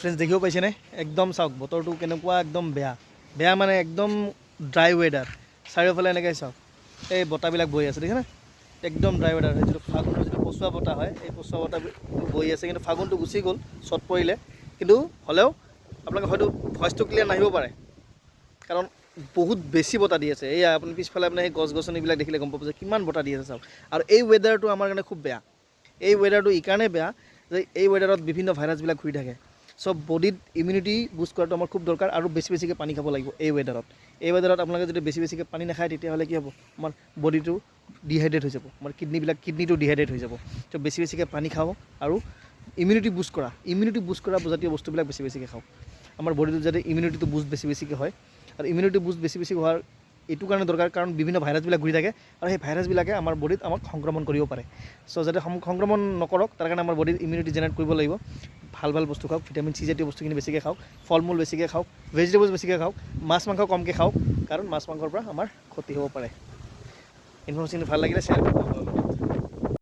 friends দেখিব পাইছেনে একদম চাওক বতৰটো কেনেকুৱা একদম বেয়া মানে একদম ড্ৰাই ৱেডাৰ চাৰিওফালে এনেকৈ চাওক এই বতাহবিলাক বৈ আছে দেখিছেনে একদম ড্ৰাই ৱেডাৰ যিটো ফাগুনৰ যিটো পচুৱা বতাহ হয় এই পচুৱা বতাহ বৈ আছে কিন্তু ফাগুনটো গুচি গ'ল চট পৰিলে কিন্তু হ'লেও আপোনালোকে হয়তো ভইচটো ক্লিয়াৰ নাহিব পাৰে কাৰণ বহুত বেছি বতাহ দি আছে এয়া আপুনি পিছফালে আপোনাৰ সেই গছ গছনিবিলাক দেখিলে গম পাব যে কিমান বতাহ দি আছে চাওক আৰু এই ৱেডাৰটো আমাৰ কাৰণে খুব বেয়া এই ৱেডাৰটো এইকাৰণে বেয়া যে এই ৱেডাৰত বিভিন্ন ভাইৰাছবিলাক ঘূৰি থাকে সব বডিত ইমিউনিটি বুষ্ট কৰাটো আমাৰ খুব দৰকাৰ আৰু বেছিকৈ পানী খাব লাগিব এই ৱেডাৰত আপোনালোকে যদি বেছিকৈ পানী নাখায় তেতিয়াহ'লে কি হ'ব আমাৰ বডিটো ডিহাইড্ৰেট হৈ যাব আমাৰ কিডনিটো ডিহাইড্ৰেট হৈ যাব তো বেছিকৈ পানী খাওঁ আৰু ইমিউনিটি বুষ্ট কৰা জাতীয় বস্তুবিলাক বেছিকৈ খাওঁ আমাৰ বডিটো যাতে ইমিউনিটিটো বুষ্ট বেছিকৈ হয় আৰু ইমিউনিটি বুষ্ট বেছি হোৱাৰ এইটো কাৰণে দৰকাৰ কাৰণ বিভিন্ন ভাইৰাছবিলাক ঘূৰি থাকে আৰু সেই ভাইৰাছবিলাকে আমাৰ বডিত আমাক সংক্ৰমণ কৰিব পাৰে চ' যাতে সংক্ৰমণ নকৰক তাৰ কাৰণে আমাৰ বডিত ইমিউনিটি জেনেৰেট কৰিব লাগিব ভাল বস্তু খাওক ভিটামিন চি জাতীয় বস্তুখিনি বেছিকৈ খাওক ফল মূল বেছিকৈ খাওক ভেজিটেবলছ বেছিকৈ খাওক মাছ মাংস কমকৈ খাওক কাৰণ মাছ মাংসৰ পৰা আমাৰ ক্ষতি হ'ব পাৰে ইনফৰমেশ্যনটো ভাল লাগিলে শ্বেয়াৰ কৰিব